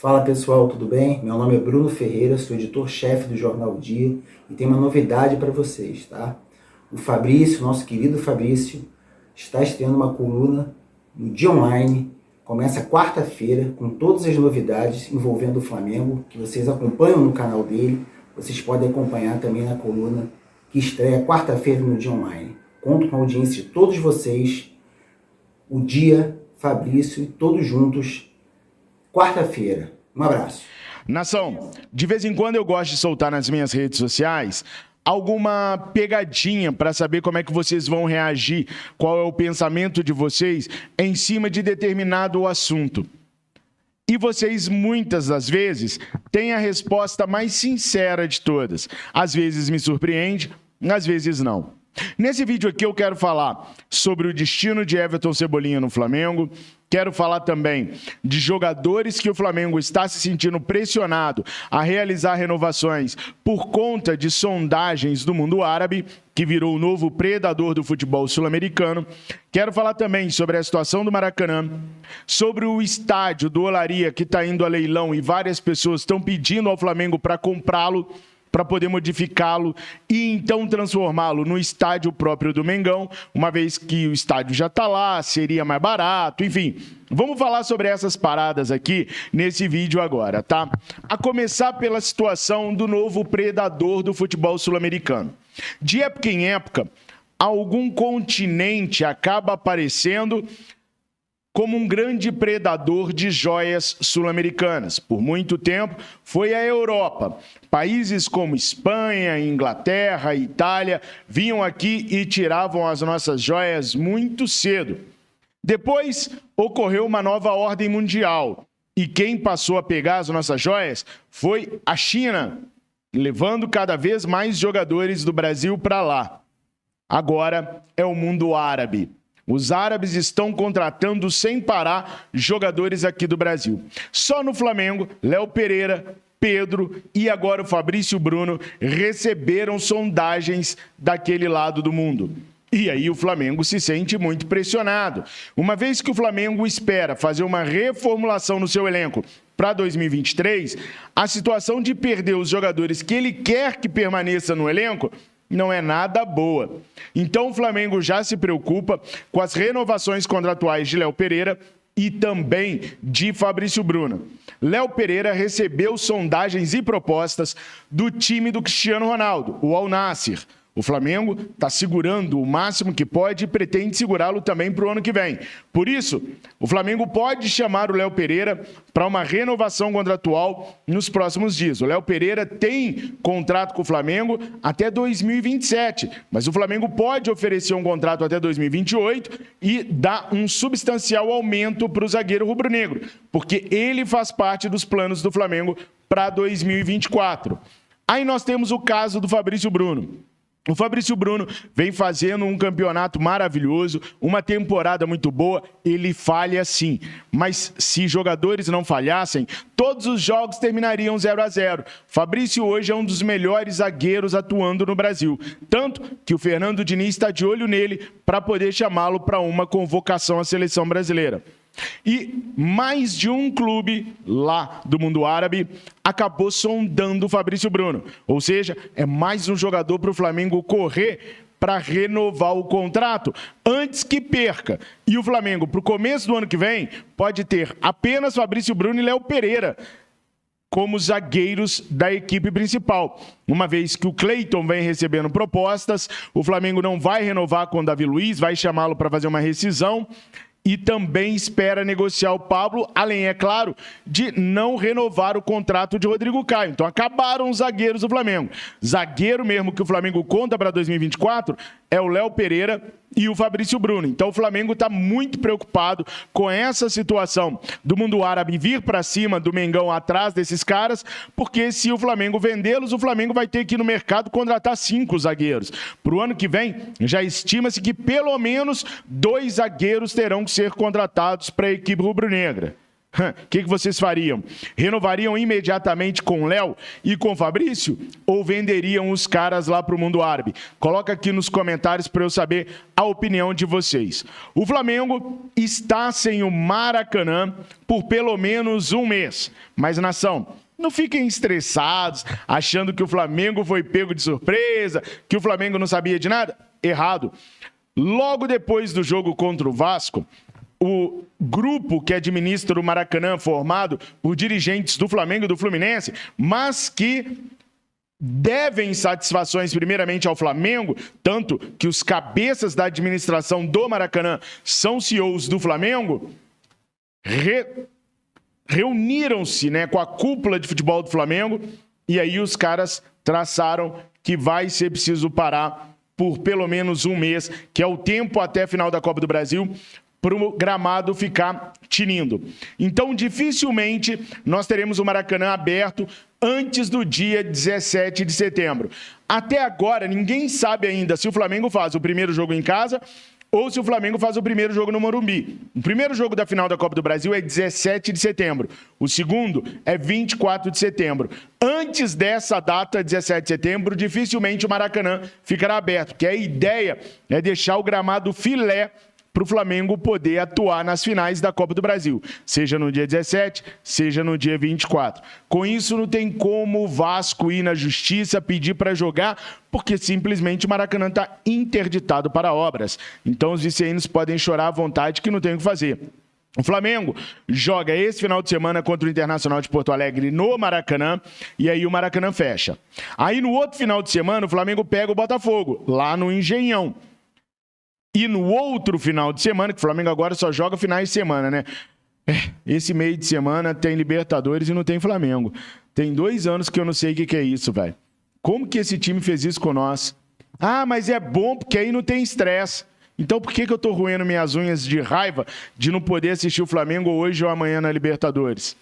Fala pessoal, tudo bem? Meu nome é Bruno Ferreira, sou editor-chefe do Jornal o Dia e tem uma novidade para vocês, tá? O Fabrício, nosso querido Fabrício, está estreando uma coluna no Dia Online. Começa quarta-feira com todas as novidades envolvendo o Flamengo, que vocês acompanham no canal dele. Vocês podem acompanhar também na coluna que estreia quarta-feira no Dia Online. Conto com a audiência de todos vocês. O Dia, Fabrício e todos juntos. Quarta-feira. Um abraço. Nação, de vez em quando eu gosto de soltar nas minhas redes sociais alguma pegadinha para saber como é que vocês vão reagir, qual é o pensamento de vocês em cima de determinado assunto. E vocês, muitas das vezes, têm a resposta mais sincera de todas. Às vezes me surpreende, às vezes não. Nesse vídeo aqui eu quero falar sobre o destino de Everton Cebolinha no Flamengo, quero falar também de jogadores que o Flamengo está se sentindo pressionado a realizar renovações por conta de sondagens do mundo árabe, que virou o novo predador do futebol sul-americano. Quero falar também sobre a situação do Maracanã, sobre o estádio do Olaria que está indo a leilão e várias pessoas estão pedindo ao Flamengo para comprá-lo, para poder modificá-lo e então transformá-lo no estádio próprio do Mengão, uma vez que o estádio já está lá, seria mais barato, enfim. Vamos falar sobre essas paradas aqui nesse vídeo agora, tá? A começar pela situação do novo predador do futebol sul-americano. De época em época, algum continente acaba aparecendo como um grande predador de joias sul-americanas. Por muito tempo, foi a Europa. Países como Espanha, Inglaterra, Itália vinham aqui e tiravam as nossas joias muito cedo. Depois, ocorreu uma nova ordem mundial. E quem passou a pegar as nossas joias foi a China, levando cada vez mais jogadores do Brasil para lá. Agora é o mundo árabe. Os árabes estão contratando sem parar jogadores aqui do Brasil. Só no Flamengo, Léo Pereira, Pedro e agora o Fabrício Bruno receberam sondagens daquele lado do mundo. E aí o Flamengo se sente muito pressionado. Uma vez que o Flamengo espera fazer uma reformulação no seu elenco para 2023, a situação de perder os jogadores que ele quer que permaneça no elenco não é nada boa. Então o Flamengo já se preocupa com as renovações contratuais de Léo Pereira e também de Fabrício Bruno. Léo Pereira recebeu sondagens e propostas do time do Cristiano Ronaldo, o Al Nassr. O Flamengo está segurando o máximo que pode e pretende segurá-lo também para o ano que vem. Por isso, o Flamengo pode chamar o Léo Pereira para uma renovação contratual nos próximos dias. O Léo Pereira tem contrato com o Flamengo até 2027, mas o Flamengo pode oferecer um contrato até 2028 e dar um substancial aumento para o zagueiro rubro-negro, porque ele faz parte dos planos do Flamengo para 2024. Aí nós temos o caso do Fabrício Bruno. O Fabrício Bruno vem fazendo um campeonato maravilhoso, uma temporada muito boa, ele falha sim. Mas se jogadores não falhassem, todos os jogos terminariam 0-0. Fabrício hoje é um dos melhores zagueiros atuando no Brasil. Tanto que o Fernando Diniz está de olho nele para poder chamá-lo para uma convocação à seleção brasileira. E mais de um clube lá do mundo árabe acabou sondando o Fabrício Bruno. Ou seja, é mais um jogador para o Flamengo correr para renovar o contrato antes que perca. E o Flamengo, para o começo do ano que vem, pode ter apenas Fabrício Bruno e Léo Pereira como zagueiros da equipe principal. Uma vez que o Cleiton vem recebendo propostas, o Flamengo não vai renovar com o Davi Luiz, vai chamá-lo para fazer uma rescisão. E também espera negociar o Pablo, além, é claro, de não renovar o contrato de Rodrigo Caio. Então acabaram os zagueiros do Flamengo. Zagueiro mesmo que o Flamengo conta para 2024 é o Léo Pereira e o Fabrício Bruno. Então o Flamengo está muito preocupado com essa situação do mundo árabe vir para cima do Mengão atrás desses caras, porque se o Flamengo vendê-los, o Flamengo vai ter que ir no mercado contratar 5 zagueiros. Para o ano que vem, já estima-se que pelo menos 2 zagueiros terão que ser contratados para a equipe rubro-negra. O que vocês fariam? Renovariam imediatamente com o Léo e com o Fabrício? Ou venderiam os caras lá para o mundo árabe? Coloca aqui nos comentários para eu saber a opinião de vocês. O Flamengo está sem o Maracanã por pelo menos um mês. Mas, nação, não fiquem estressados, achando que o Flamengo foi pego de surpresa, que o Flamengo não sabia de nada. Errado. Logo depois do jogo contra o Vasco, o grupo que administra o Maracanã, formado por dirigentes do Flamengo e do Fluminense, mas que devem satisfações primeiramente ao Flamengo, tanto que os cabeças da administração do Maracanã são CEOs do Flamengo, reuniram-se, né, com a cúpula de futebol do Flamengo, e aí os caras traçaram que vai ser preciso parar por pelo menos um mês, que é o tempo até a final da Copa do Brasil, para o gramado ficar tinindo. Então, dificilmente nós teremos o Maracanã aberto antes do dia 17 de setembro. Até agora, ninguém sabe ainda se o Flamengo faz o primeiro jogo em casa ou se o Flamengo faz o primeiro jogo no Morumbi. O primeiro jogo da final da Copa do Brasil é 17 de setembro. O segundo é 24 de setembro. Antes dessa data, 17 de setembro, dificilmente o Maracanã ficará aberto, porque a ideia é deixar o gramado filé para o Flamengo poder atuar nas finais da Copa do Brasil, seja no dia 17, seja no dia 24. Com isso, não tem como o Vasco ir na justiça pedir para jogar, porque simplesmente o Maracanã está interditado para obras. Então, os viceenos podem chorar à vontade que não tem o que fazer. O Flamengo joga esse final de semana contra o Internacional de Porto Alegre no Maracanã, e aí o Maracanã fecha. Aí, no outro final de semana, o Flamengo pega o Botafogo, lá no Engenhão. E no outro final de semana, que o Flamengo agora só joga finais de semana, né? Esse meio de semana tem Libertadores e não tem Flamengo. Tem 2 anos que eu não sei o que é isso, velho. Como que esse time fez isso com nós? Ah, mas é bom porque aí não tem estresse. Então por que eu tô roendo minhas unhas de raiva de não poder assistir o Flamengo hoje ou amanhã na Libertadores?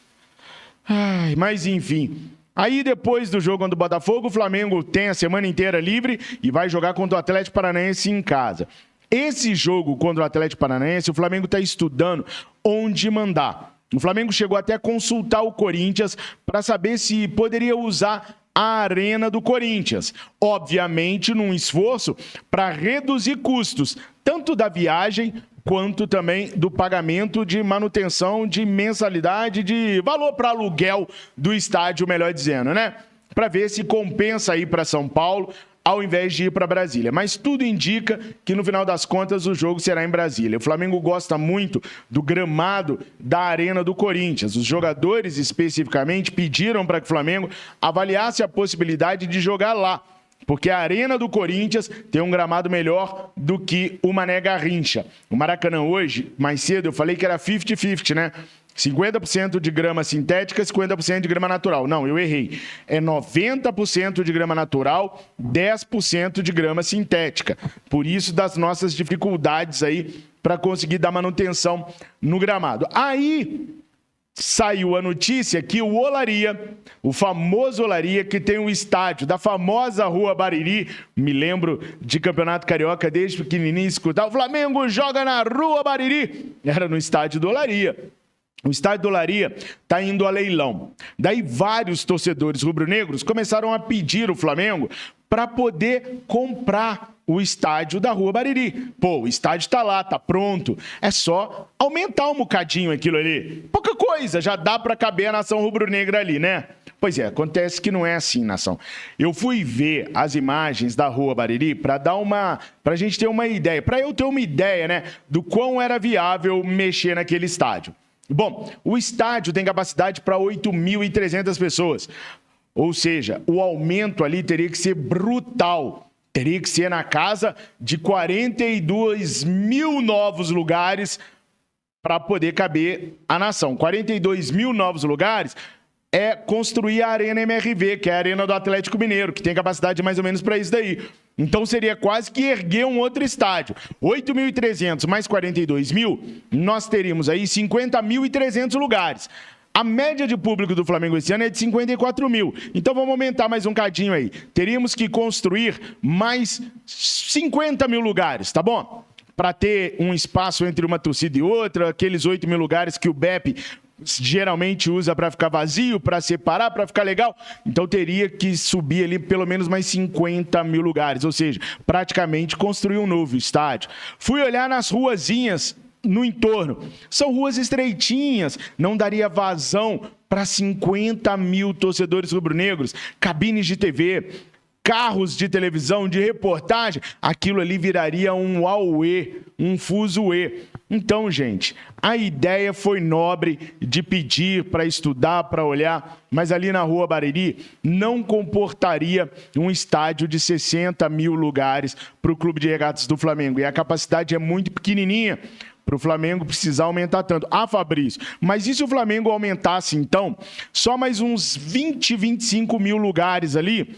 Ai, mas enfim. Aí, depois do jogo contra o Botafogo, o Flamengo tem a semana inteira livre e vai jogar contra o Atlético Paranaense em casa. Esse jogo contra o Atlético Paranaense, o Flamengo está estudando onde mandar. O Flamengo chegou até a consultar o Corinthians para saber se poderia usar a Arena do Corinthians. Obviamente, num esforço para reduzir custos, tanto da viagem quanto também do pagamento de manutenção de mensalidade, de valor para aluguel do estádio, melhor dizendo, né? Para ver se compensa ir para São Paulo ao invés de ir para Brasília. Mas tudo indica que, no final das contas, o jogo será em Brasília. O Flamengo gosta muito do gramado da Arena do Corinthians. Os jogadores, especificamente, pediram para que o Flamengo avaliasse a possibilidade de jogar lá, porque a Arena do Corinthians tem um gramado melhor do que o Mané Garrincha. O Maracanã hoje, mais cedo, eu falei que era 50-50, né? 50% de grama sintética, 50% de grama natural. Não, eu errei. É 90% de grama natural, 10% de grama sintética. Por isso, das nossas dificuldades aí para conseguir dar manutenção no gramado. Aí saiu a notícia que o Olaria, o famoso Olaria, que tem um estádio da famosa Rua Bariri, me lembro de Campeonato Carioca desde pequenininho escutar, o Flamengo joga na Rua Bariri, era no estádio do Olaria. O estádio do Olaria está indo a leilão. Daí vários torcedores rubro-negros começaram a pedir o Flamengo para poder comprar o estádio da Rua Bariri. Pô, o estádio está lá, está pronto. É só aumentar um bocadinho aquilo ali. Pouca coisa, já dá para caber a nação rubro-negra ali, né? Pois é, acontece que não é assim, nação. Eu fui ver as imagens da Rua Bariri para a gente ter uma ideia, para eu ter uma ideia, né, do quão era viável mexer naquele estádio. Bom, o estádio tem capacidade para 8.300 pessoas. Ou seja, o aumento ali teria que ser brutal. Teria que ser na casa de 42 mil novos lugares para poder caber a nação. 42 mil novos lugares é construir a Arena MRV, que é a Arena do Atlético Mineiro, que tem capacidade mais ou menos para isso daí. Então seria quase que erguer um outro estádio. 8.300 mais 42 mil, nós teríamos aí 50.300 lugares. A média de público do Flamengo esse ano é de 54 mil. Então vamos aumentar mais um cadinho aí. Teríamos que construir mais 50 mil lugares, tá bom? Para ter um espaço entre uma torcida e outra, aqueles 8 mil lugares que o BEP geralmente usa para ficar vazio, para separar, para ficar legal. Então teria que subir ali pelo menos mais 50 mil lugares, ou seja, praticamente construir um novo estádio. Fui olhar nas ruazinhas no entorno. São ruas estreitinhas, não daria vazão para 50 mil torcedores rubro-negros, cabines de TV, carros de televisão, de reportagem, aquilo ali viraria um auê, um fuzuê. Então, gente, a ideia foi nobre de pedir para estudar, para olhar, mas ali na Rua Bariri não comportaria um estádio de 60 mil lugares para o Clube de Regatas do Flamengo. E a capacidade é muito pequenininha para o Flamengo precisar aumentar tanto. Ah, Fabrício, mas e se o Flamengo aumentasse, então, só mais uns 20, 25 mil lugares ali,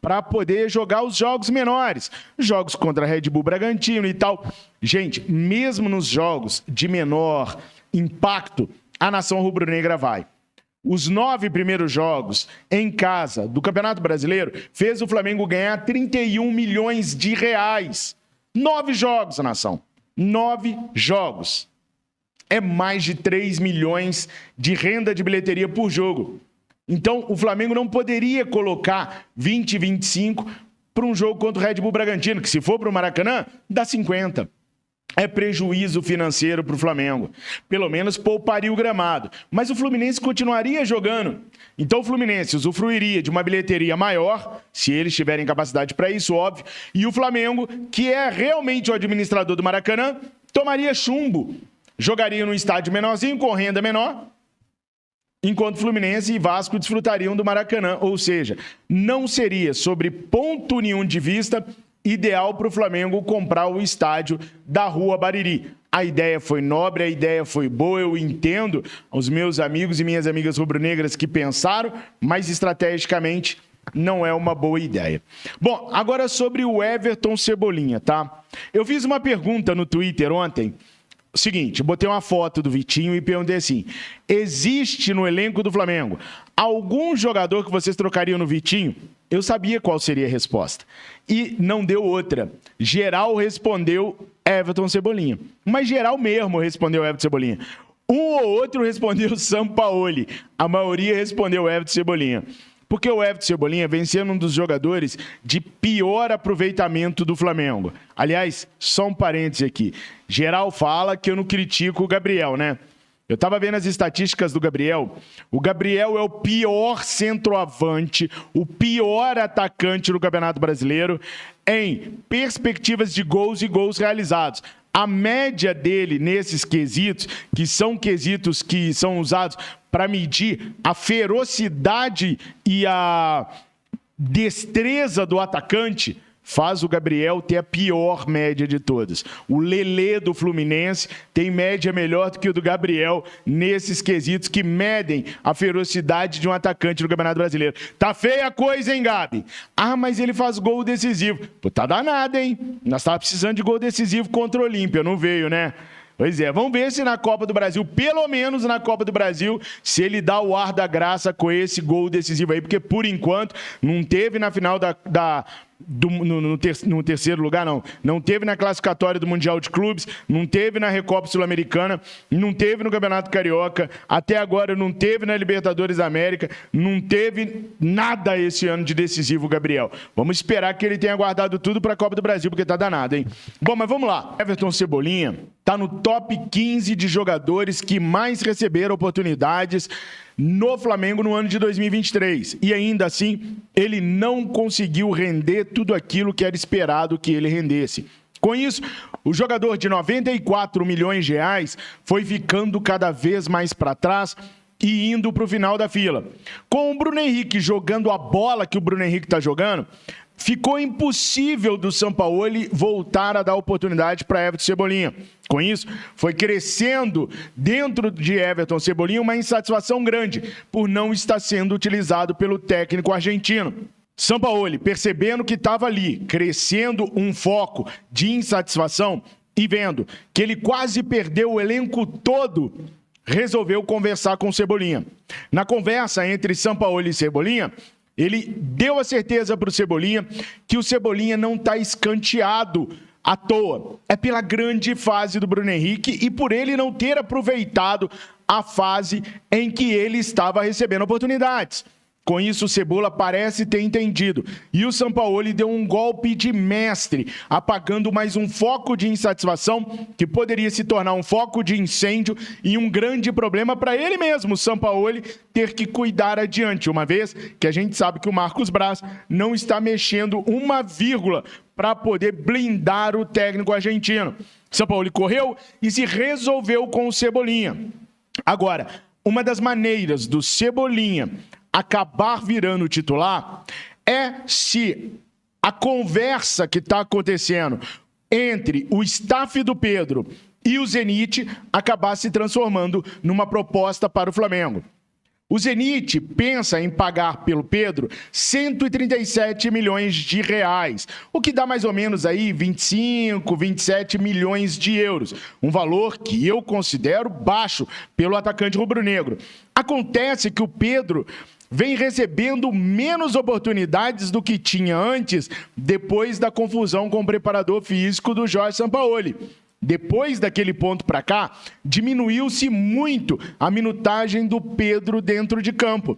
para poder jogar os jogos menores, jogos contra a Red Bull Bragantino e tal. Gente, mesmo nos jogos de menor impacto, a nação rubro-negra vai. Os 9 primeiros jogos em casa do Campeonato Brasileiro fez o Flamengo ganhar 31 milhões de reais. 9 jogos, nação. 9 jogos. É mais de 3 milhões de renda de bilheteria por jogo. Então, o Flamengo não poderia colocar 20, 25 para um jogo contra o Red Bull Bragantino, que se for para o Maracanã, dá 50. É prejuízo financeiro para o Flamengo. Pelo menos pouparia o gramado. Mas o Fluminense continuaria jogando. Então, o Fluminense usufruiria de uma bilheteria maior, se eles tiverem capacidade para isso, óbvio. E o Flamengo, que é realmente o administrador do Maracanã, tomaria chumbo. Jogaria num estádio menorzinho, com renda menor, enquanto Fluminense e Vasco desfrutariam do Maracanã. Ou seja, não seria, sobre ponto nenhum de vista, ideal para o Flamengo comprar o estádio da Rua Bariri. A ideia foi nobre, a ideia foi boa, eu entendo os meus amigos e minhas amigas rubro-negras que pensaram, mas estrategicamente não é uma boa ideia. Bom, agora sobre o Everton Cebolinha, tá? Eu fiz uma pergunta no Twitter ontem. Seguinte, eu botei uma foto do Vitinho e perguntei assim: existe no elenco do Flamengo algum jogador que vocês trocariam no Vitinho? Eu sabia qual seria a resposta. E não deu outra. Geral respondeu Everton Cebolinha. Mas geral mesmo respondeu Everton Cebolinha. Um ou outro respondeu Sampaoli. A maioria respondeu Everton Cebolinha. Porque o Everton Cebolinha vem sendo um dos jogadores de pior aproveitamento do Flamengo. Aliás, só um parêntese aqui. Geral fala que eu não critico o Gabriel, né? Eu estava vendo as estatísticas do Gabriel. O Gabriel é o pior centroavante, o pior atacante no Campeonato Brasileiro em perspectivas de gols e gols realizados. A média dele nesses quesitos, que são usados para medir a ferocidade e a destreza do atacante, faz o Gabriel ter a pior média de todas. O Lelê do Fluminense tem média melhor do que o do Gabriel nesses quesitos que medem a ferocidade de um atacante no Campeonato Brasileiro. Tá feia a coisa, hein, Gabi? Ah, mas ele faz gol decisivo. Pô, tá danado, hein? Nós tava precisando de gol decisivo contra o Olímpia, não veio, né? Pois é, vamos ver se na Copa do Brasil, pelo menos na Copa do Brasil, se ele dá o ar da graça com esse gol decisivo aí, porque por enquanto não teve na final no terceiro lugar, não teve na classificatória do Mundial de Clubes, não teve na Recopa Sul-Americana, não teve no Campeonato Carioca, até agora não teve na Libertadores da América, não teve nada esse ano de decisivo, Gabriel. Vamos esperar que ele tenha guardado tudo para a Copa do Brasil, porque tá danado, hein? Bom, mas vamos lá. Everton Cebolinha tá no top 15 de jogadores que mais receberam oportunidades no Flamengo no ano de 2023. E ainda assim, ele não conseguiu render tudo aquilo que era esperado que ele rendesse. Com isso, o jogador de 94 milhões de reais foi ficando cada vez mais para trás e indo para o final da fila. Com o Bruno Henrique jogando a bola que o Bruno Henrique está jogando, ficou impossível do Sampaoli voltar a dar oportunidade para Everton Cebolinha. Com isso, foi crescendo dentro de Everton Cebolinha uma insatisfação grande por não estar sendo utilizado pelo técnico argentino. Sampaoli, percebendo que estava ali, crescendo um foco de insatisfação e vendo que ele quase perdeu o elenco todo, resolveu conversar com o Cebolinha. Na conversa entre Sampaoli e Cebolinha, ele deu a certeza para o Cebolinha que o Cebolinha não está escanteado à toa. É pela grande fase do Bruno Henrique e por ele não ter aproveitado a fase em que ele estava recebendo oportunidades. Com isso, o Cebola parece ter entendido. E o Sampaoli deu um golpe de mestre, apagando mais um foco de insatisfação que poderia se tornar um foco de incêndio e um grande problema para ele mesmo, o Sampaoli, ter que cuidar adiante, uma vez que a gente sabe que o Marcos Braz não está mexendo uma vírgula para poder blindar o técnico argentino. Sampaoli correu e se resolveu com o Cebolinha. Agora, uma das maneiras do Cebolinha acabar virando titular é se a conversa que está acontecendo entre o staff do Pedro e o Zenit acabar se transformando numa proposta para o Flamengo. O Zenit pensa em pagar pelo Pedro 137 milhões de reais, o que dá mais ou menos aí 25, 27 milhões de euros, um valor que eu considero baixo pelo atacante rubro-negro. Acontece que o Pedro vem recebendo menos oportunidades do que tinha antes, depois da confusão com o preparador físico do Jorge Sampaoli. Depois daquele ponto para cá, diminuiu-se muito a minutagem do Pedro dentro de campo.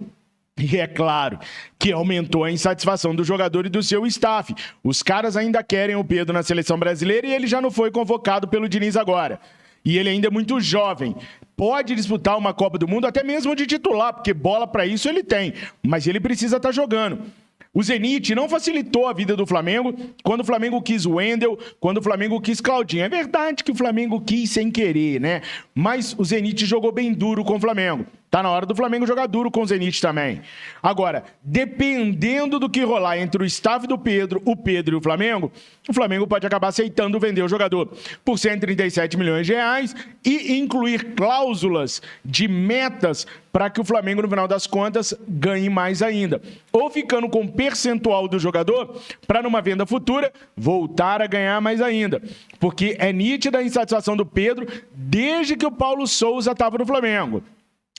E é claro que aumentou a insatisfação do jogador e do seu staff. Os caras ainda querem o Pedro na seleção brasileira e ele já não foi convocado pelo Diniz agora. E ele ainda é muito jovem. Pode disputar uma Copa do Mundo até mesmo de titular, porque bola para isso ele tem. Mas ele precisa estar jogando. O Zenit não facilitou a vida do Flamengo quando o Flamengo quis o Wendel, quando o Flamengo quis Claudinho. É verdade que o Flamengo quis sem querer, né? Mas o Zenit jogou bem duro com o Flamengo. Tá na hora do Flamengo jogar duro com o Zenit também. Agora, dependendo do que rolar entre o staff do Pedro, o Pedro e o Flamengo pode acabar aceitando vender o jogador por 137 milhões de reais e incluir cláusulas de metas para que o Flamengo, no final das contas, ganhe mais ainda. Ou ficando com percentual do jogador para, numa venda futura, voltar a ganhar mais ainda. Porque é nítida a insatisfação do Pedro desde que o Paulo Souza estava no Flamengo.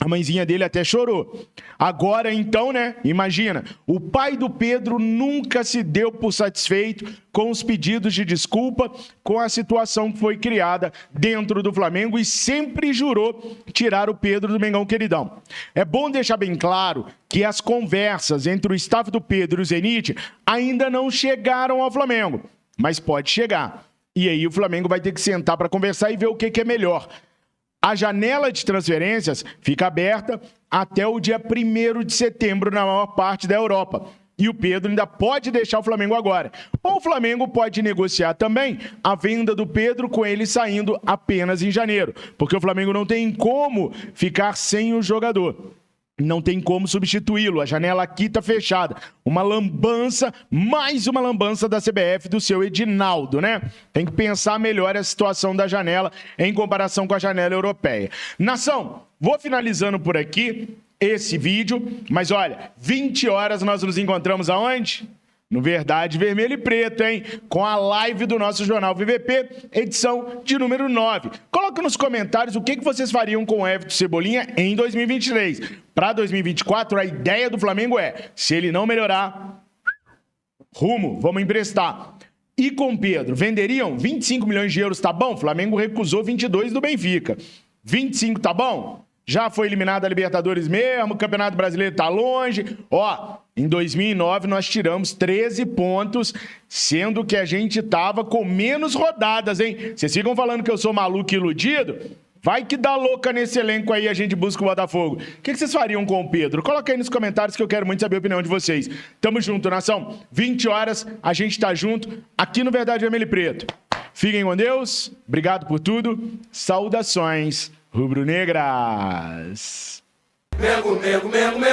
A mãezinha dele até chorou. Agora, então, né? Imagina, o pai do Pedro nunca se deu por satisfeito com os pedidos de desculpa, com a situação que foi criada dentro do Flamengo e sempre jurou tirar o Pedro do Mengão Queridão. É bom deixar bem claro que as conversas entre o staff do Pedro e o Zenit ainda não chegaram ao Flamengo, mas pode chegar. E aí o Flamengo vai ter que sentar para conversar e ver o que é melhor. A janela de transferências fica aberta até o dia 1º de setembro na maior parte da Europa. E o Pedro ainda pode deixar o Flamengo agora. Ou o Flamengo pode negociar também a venda do Pedro com ele saindo apenas em janeiro. Porque o Flamengo não tem como ficar sem o jogador. Não tem como substituí-lo, a janela aqui está fechada. Uma lambança, mais uma lambança da CBF do seu Edinaldo, né? Tem que pensar melhor a situação da janela em comparação com a janela europeia. Nação, vou finalizando por aqui esse vídeo, mas olha, 20 horas nós nos encontramos aonde? No Verdade Vermelho e Preto, hein? Com a live do nosso Jornal VVP, edição de número 9. Coloque nos comentários o que vocês fariam com o Everton Cebolinha em 2023. Para 2024, a ideia do Flamengo é, se ele não melhorar, rumo, vamos emprestar. E com Pedro, venderiam 25 milhões de euros, tá bom? O Flamengo recusou 22 do Benfica. 25, tá bom? Já foi eliminado a Libertadores mesmo, o Campeonato Brasileiro tá longe. Ó, em 2009 nós tiramos 13 pontos, sendo que a gente tava com menos rodadas, hein? Vocês ficam falando que eu sou maluco e iludido? Vai que dá louca nesse elenco aí, a gente busca o Botafogo. O que vocês fariam com o Pedro? Coloca aí nos comentários que eu quero muito saber a opinião de vocês. Tamo junto, nação. 20 horas, a gente tá junto aqui no Verdade Vermelho e Preto. Fiquem com Deus, obrigado por tudo, saudações rubro-negras. Mengo, mengo, mengo, mengo.